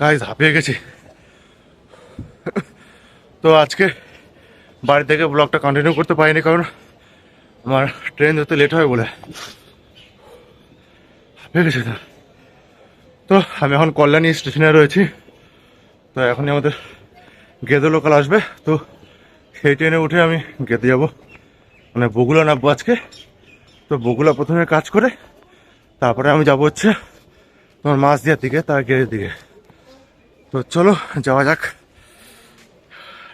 Guys হাঁপিয়ে গেছি। তো আজকে বাড়ি থেকে ব্লগটা কন্টিনিউ করতে পারিনি, কারণ আমার ট্রেন যেতে লেট হয় বলে হাঁপিয়ে গেছি। তো আমি এখন কল্যাণী স্টেশনে রয়েছি। তো এখনই আমাদের গেদে লোকাল আসবে, তো সেই ট্রেনে উঠে আমি গেদে যাবো, মানে বগুলা নামবো আজকে। তো বগুলা প্রথমে কাজ করে তারপরে আমি যাবো হচ্ছে তোমার মাঝদিয়ার দিকে, তার গেদের দিকে। তো চলো যাওয়া যাক।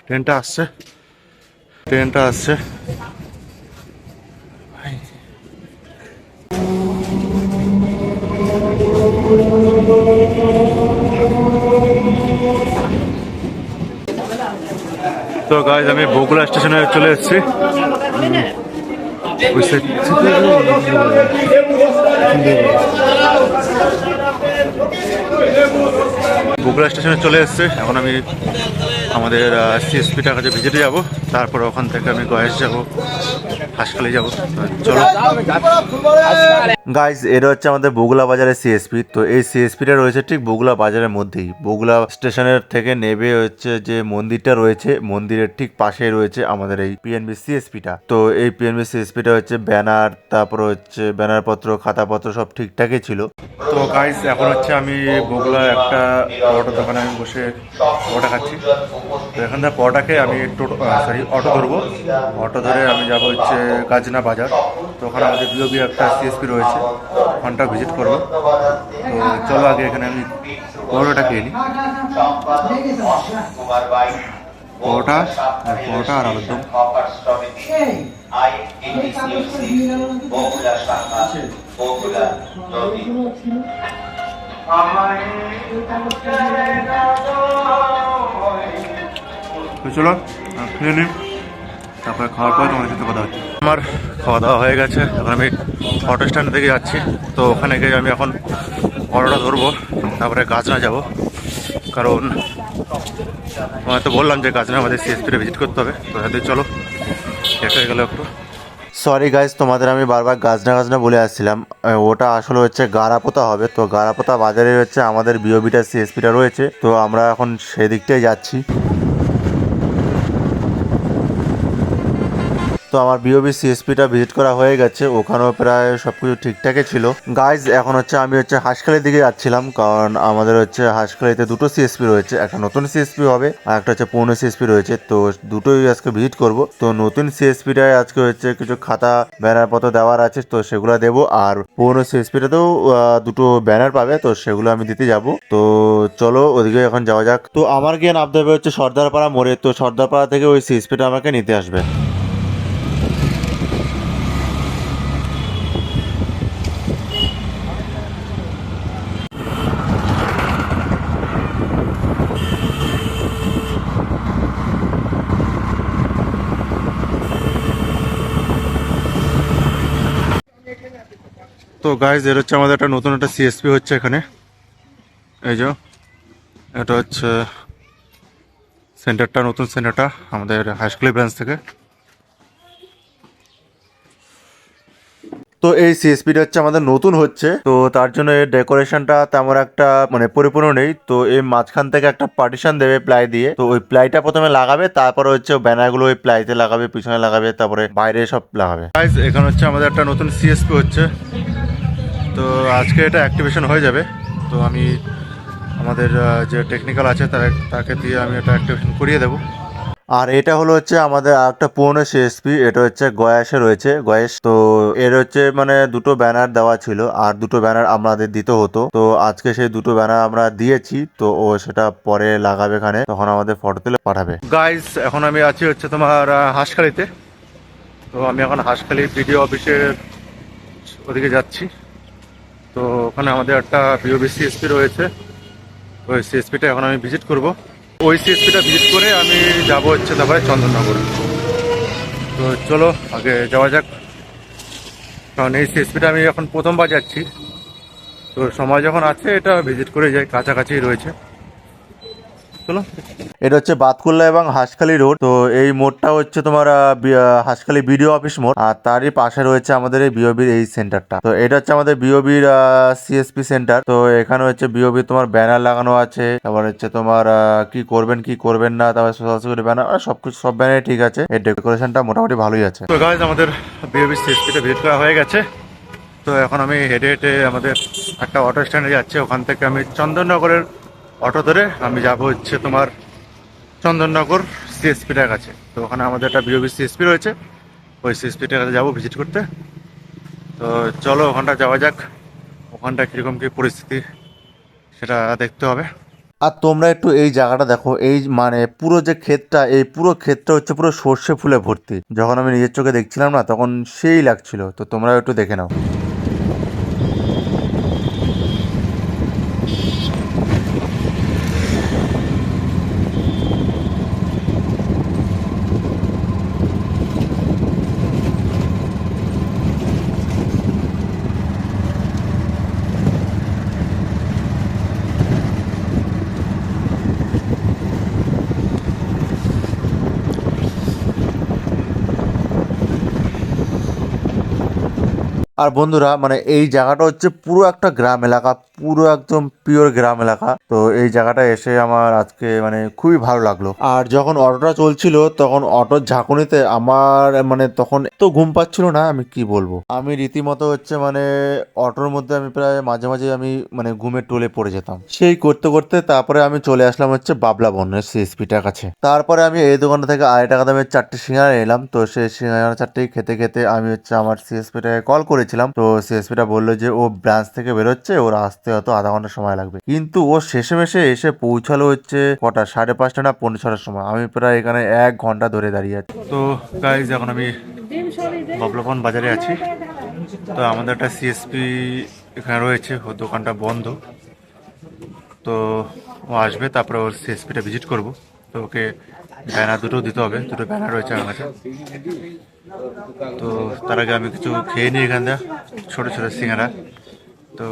ট্রেনটা আসছে। তো গাইজ আমি বগুলা স্টেশনে চলে এসেছি। বগুড়া স্টেশনে চলে এসছে। এখন আমি আমাদের সিএসপিটার কাছে ভিজিটে যাব, তারপর ওখান থেকে আমি গয়েশ যাব, হাসখালি যাব। চলো গাইজ, এটা হচ্ছে আমাদের বগুলা বাজারের সিএসপি। তো এই সিএসপিটা রয়েছে ঠিক বগুলা বাজারের মধ্যেই। বগুলা স্টেশনের থেকে নেবে হচ্ছে যে মন্দিরটা রয়েছে, মন্দিরের ঠিক পাশেই রয়েছে আমাদের এই পিএনবি সিএসপিটা। তো এই পিএনবি সিএসপিটা হচ্ছে ব্যানার, তারপর হচ্ছে ব্যানারপত্র, খাতাপত্র সব ঠিকঠাকই ছিল। তো গাইজ এখন হচ্ছে আমি বগুলা একটা পরোটা দোকানে আমি বসে পরোটা খাচ্ছি। তো এখান থেকে পরোটাকে আমি অটো ধরবো। অটো ধরে আমি যাবো হচ্ছে গাজনা বাজার। তো ওখানে আমাদের বিওবি একটা সিএসপি রয়েছে, ওখানটা ভিজিট করবো। তো চলো আগে এখানে আমি পরোটা খেয়ে নিই। পরোটা আর আলুর দম। চলো খেয়ে নিই, তারপরে খাওয়ার পরে তোমাদের সাথে কথা হচ্ছে। আমার খাওয়া দাওয়া হয়ে গেছে, এখন আমি অটো স্ট্যান্ড থেকে যাচ্ছি। তো ওখানে গিয়ে আমি এখন অটোটা ধরবো, তারপরে গাজনা যাব। কারণ আমি তো বললাম যে গাজনা আমাদের সিএসপিটা ভিজিট করতে হবে। তো তাদের চলো, লেট হয়ে গেলো একটু। সরি গাইজ, তোমাদের আমি বারবার গাজনা বলে আসছিলাম, ওটা আসলে হচ্ছে গারাপোতা হবে। তো গারাপোতা বাজারে হচ্ছে আমাদের বিওবিটা সিএসপিটা রয়েছে। তো আমরা এখন সেদিকটাই যাচ্ছি। তো আমার বিওবি সিএসপিটা ভিজিট করা হয়ে গেছে, ওখানেও প্রায় সবকিছু ঠিকঠাকই ছিল। গাইজ এখন হচ্ছে আমি হাসখালির দিকে যাচ্ছিলাম, কারণ আমাদের হচ্ছে হাসখালিতে দুটো সিএসপি রয়েছে, একটা নতুন সিএসপি হবে আর একটা হচ্ছে পুরনো সিএসপি রয়েছে। তো দুটোই আজকে ভিজিট করব। তো নতুন সিএসপিটায় আজকে হচ্ছে কিছু খাতা ব্যানার পত্র দেওয়ার আছে, তো সেগুলো দেবো। আর পুরনো সিএসপিটাতেও দুটো ব্যানার পাবে, তো সেগুলো আমি দিতে যাব। তো চলো ওদিকে এখন যাওয়া যাক। তো আমার গিয়ে নামতে হবে হচ্ছে সর্দারপাড়া মোড়ে। তো সর্দারপাড়া থেকে ওই সিএসপিটা আমাকে নিতে আসবে। তো গাইজ, এর হচ্ছে আমাদের একটা নতুন একটা সিএসপি হচ্ছে এখানে। এই যে এটা হচ্ছে সেন্টারটা, নতুন সেন্টারটা আমাদের হাইস্কুল ব্রাঞ্চ থেকে। তো এই সিএসপিটা হচ্ছে আমাদের নতুন হচ্ছে, তো তার জন্য এর ডেকোরেশনটা তেমন একটা মানে পরিপূর্ণ নেই। তো এই মাঝখান থেকে একটা পার্টিশন দেবে প্লাই দিয়ে। তো ওই প্লাইটা প্রথমে লাগাবে, তারপরে হচ্ছে ব্যানারগুলো ওই প্লাইতে লাগাবে, পিছনে লাগাবে, তারপরে বাইরে সব লাগাবে। গাইজ, এখানে হচ্ছে আমাদের একটা নতুন সিএসপি হচ্ছে। তো আজকে এটা অ্যাক্টিভেশন হয়ে যাবে। তো আমি আমাদের যে টেকনিক্যাল আছে তাকে দিয়ে আমি এটা অ্যাক্টিভেশন করিয়ে দেবো। আর এটা হলো হচ্ছে আমাদের একটা পুরনো সিএসপি, এটা হচ্ছে গয়াসে রয়েছে, গয়েস। তো এর হচ্ছে মানে দুটো ব্যানার দেওয়া ছিল, আর দুটো ব্যানার আমাদের দিতে হতো। তো আজকে সেই দুটো ব্যানার আমরা দিয়েছি। তো ও সেটা পরে লাগাবে এখানে, তখন আমাদের ফটো তুলে পাঠাবে। গাইস, এখন আমি আছি হচ্ছে তোমার হাঁসখালিতে। তো আমি এখন হাঁসখালি বিডিও অফিসের ওদিকে যাচ্ছি। তো ওখানে আমাদের একটা বিওবি সিএসপি রয়েছে, ওই সিএসপিটা এখন আমি ভিজিট করব। ওই সিএসপিটা ভিজিট করে আমি যাব হচ্ছে তারপরে চন্দননগর। তো চলো আগে যাওয়া যাক, কারণ এই সিএসপিটা আমি এখন প্রথমবার যাচ্ছি। তো সময় যখন আছে এটা ভিজিট করে যাই, কাছাকাছি রয়েছে। চলো। এটা হচ্ছে বাতকুল্লা এবং হাঁসখালি রোড। তো এই মোড়টা হচ্ছে তোমার হাঁসখালি বিডিও অফিস মোড়, আর তারই পাশে রয়েছে আমাদের এই বিওবির এই সেন্টারটা। তো এটা হচ্ছে আমাদের বিওবির সিএসপি সেন্টার। তো এখানে হচ্ছে বিওবি তোমার ব্যানার লাগানো আছে, তারপর হচ্ছে তোমার কি করবেন কি করবেন না, তারপর সোশ্যাল সিকিউরিটি ব্যানার, সবকিছু সব ব্যানার ঠিক আছে। এই ডেকোরেশনটা মোটামুটি ভালোই আছে। তো গাইস আমাদের বিওবি সিএসপিটা ভিজিট করা হয়ে গেছে। তো এখন আমি হেঁটে হেঁটে আমাদের একটা অটো স্ট্যান্ডে যাচ্ছি। ওখান থেকে আমি চন্দননগরের অটো ধরে আমি যাব হচ্ছে তোমার চন্দননগর সিএসপিটার কাছে। তো ওখানে আমাদের একটা বিওবি সিএসপি রয়েছে, ওই সিএসপিটার কাছে যাবো ভিজিট করতে। তো চলো ওখানটা যাওয়া যাক, ওখানটা কীরকম কী পরিস্থিতি সেটা দেখতে হবে। আর তোমরা একটু এই জায়গাটা দেখো, এই মানে পুরো যে ক্ষেতটা, এই পুরো ক্ষেতটা হচ্ছে পুরো সর্ষে ফুলে ভর্তি। যখন আমি নিজের চোখে দেখছিলাম না, তখন সেই লাগছিল। তো তোমরা একটু দেখে নাও। আর বন্ধুরা মানে এই জায়গাটা হচ্ছে পুরো একটা গ্রাম এলাকা, পুরো একদম পিওর গ্রাম এলাকা। তো এই জায়গাটা এসে আমার আজকে মানে খুবই ভালো লাগলো। আর যখন অটোটা চলছিল তখন অটোর ঝাঁকুনিতে আমার মানে তখন তো ঘুম পাচ্ছিল না, আমি কি বলবো। আমি রীতিমতো হচ্ছে মানে অটোর মধ্যে আমি প্রায় মাঝে মাঝে আমি মানে ঘুমের টোলে পড়ে যেতাম। সেই করতে করতে তারপরে আমি চলে আসলাম হচ্ছে বাবলা বনের সিএসপিটার কাছে। তারপরে আমি এই দোকানটা থেকে 2.5 টাকা দামের 4টে সিঙ্গারা এলাম। তো সেই সিঙ্গারা 4টেই খেতে খেতে আমি হচ্ছে আমার সিএসপিটাকে কল করেছিলাম। তো সিএসপিটা বললো যে ও ব্রাঞ্চ থেকে বেরোচ্ছে, ওর আসতে হয়তো আধা ঘন্টা সময় লাগবে। কিন্তু ও শেষে মেশে এসে পৌঁছালো হচ্ছে কটা, 5:30 না 5:45 সময়। আমি প্রায় এখানে 1 ঘন্টা ধরে দাঁড়িয়ে আছি। তো গাইজ এখন আমি বাবলাবন বাজারে আছি। তো আমাদের একটা সিএসপি এখানে রয়েছে, ওর দোকানটা বন্ধ। তো ও আসবে, তারপরে ওর সিএসপিটা ভিজিট করব। তো ওকে ব্যানার দুটো দিতে হবে, দুটো ব্যানার রয়েছে আমার কাছে। তো তার আগে আমি কিছু খেয়ে নিই এখান থেকে, ছোটো ছোটো সিঙ্গারা। তো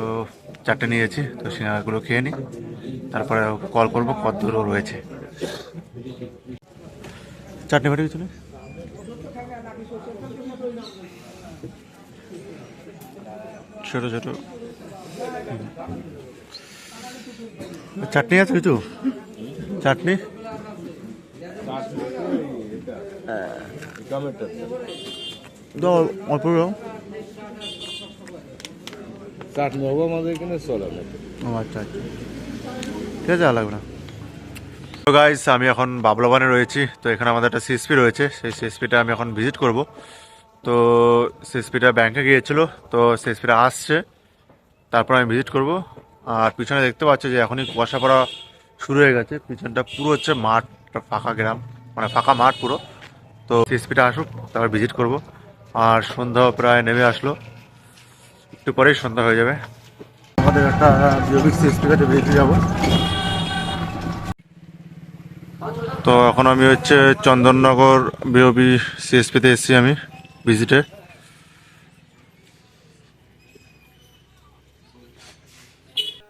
4টে নিয়েছি, তো সিঙ্গারাগুলো খেয়ে নিই, তারপরে ওকে কল করবো কত দূর রয়েছে। চাটনি ফাটি কিছু নেই? ছোটো ছোটো চাটনি আছে কিছু? চাটনি দাও, অল্প দাও। চাটনি হবে আমাদের এখানে চলে না। ও আচ্ছা আচ্ছা, ঠিক আছে, আর লাগবে না। তো গাইস আমি এখন বাবলাবানে রয়েছি। তো এখানে আমাদের একটা সিএসপি রয়েছে, সেই সিএসপিটা আমি এখন ভিজিট করব। তো সিএসপিটা ব্যাংকে গিয়েছিল, তো সিএসপিটা আসছে, তারপর আমি ভিজিট করব। আর পিছনে দেখতে পাচ্ছি যে এখনই কুয়াশা পড়া শুরু হয়ে গেছে। পিছনটা পুরো হচ্ছে মাঠ, ফাঁকা গ্রাম, মানে ফাঁকা মাঠ পুরো। তো সিএসপিটা আসুক, তারপর ভিজিট করব। আর সন্ধ্যা প্রায় নেমে আসলো, একটু পরেই সন্ধ্যা হয়ে যাবে। আমাদের একটা বিওবি সিএসপি কাছে ভিজিট যাবো। তো এখন আমি হচ্ছে চন্দননগর বিওবি সিএসপিতে এসেছি আমি ভিজিটে।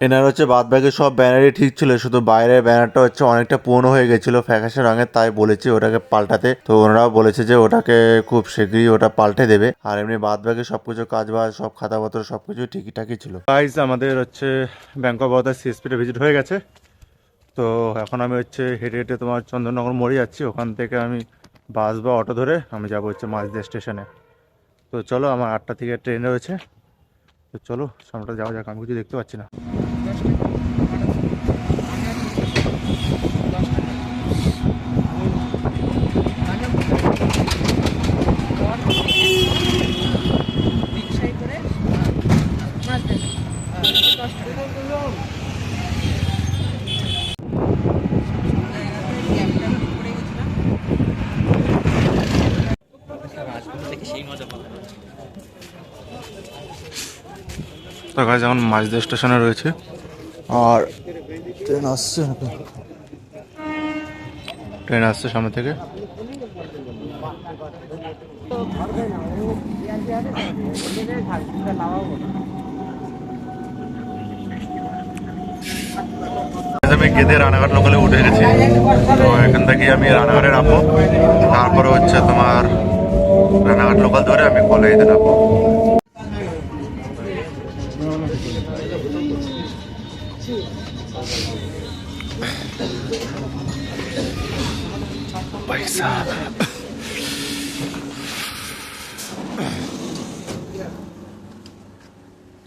এনার হচ্ছে বাদ বাকি সব ব্যানারই ঠিক ছিল, শুধু বাইরের ব্যানারটা হচ্ছে অনেকটা পুরনো হয়ে গেছিল ফ্যাকাশে রঙের, তাই বলেছি ওটাকে পাল্টাতে। তো ওনারাও বলেছে যে ওটাকে খুব শীঘ্রই ওটা পাল্টে দেবে। আর এমনি বাদ বাকি সবকিছু কাজ বাজ সব খাতাপত্র সবকিছু ঠিকঠাকই ছিল। গাইস আমাদের হচ্ছে ব্যাংক অফ বরোদা সিএসপিটা ভিজিট হয়ে গেছে। তো এখন আমি হচ্ছে হেঁটে হেঁটে তোমার চন্দননগর মোড়ে যাচ্ছি। ওখান থেকে আমি বাস বা অটো ধরে আমি যাবো হচ্ছে মাঝদিয়া স্টেশনে। তো চলো, আমার 8টা থেকে ট্রেন রয়েছে। তো চলো সামনেটা যাওয়া যাক, আমি কিছু দেখতে পাচ্ছি না। তো গাইস এখন মাঝদিয়া স্টেশনে রয়েছে, আর ট্রেন আসছে, ট্রেন আসছে সামনে থেকে। আমি গেদে রানাঘাট লোকালে উঠে গেছি। তো এখান থেকে আমি রানাঘাটে নামবো, তারপরে হচ্ছে তোমার রানাঘাট লোকাল ধরে আমি কলেজে নামবো।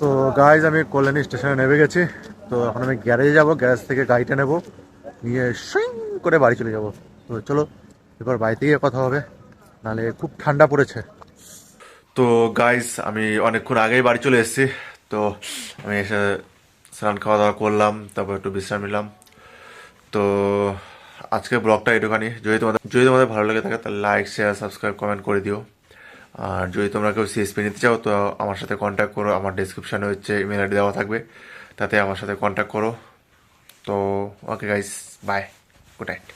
তো গাইজ আমি কল্যাণী স্টেশনে নেমে গেছি। তো এখন আমি গ্যারেজে যাব, গ্যারেজ থেকে গাড়িটা নেব, নিয়ে সুইং করে বাড়ি চলে যাব। তো চলো এবার বাড়িতে গিয়ে কথা হবে, নাহলে খুব ঠান্ডা পড়েছে। তো গাইজ আমি অনেকক্ষণ আগেই বাড়ি চলে এসেছি। তো আমি এসে স্নান খাওয়া দাওয়া করলাম, তারপর একটু বিশ্রাম নিলাম। তো আজকে ব্লগটা একটুখানি, যদি তোমাদের ভালো লেগে থাকে তাহলে লাইক শেয়ার সাবস্ক্রাইব কমেন্ট করে দিও। আর যদি তোমরা কেউ সিএসপি নিতে চাও তো আমার সাথে কন্ট্যাক্ট করো, আমার ডিসক্রিপশানে হচ্ছে ইমেল আইডি দেওয়া থাকবে, তাতে আমার সাথে কন্ট্যাক্ট করো। তো okay guys, bye, good night.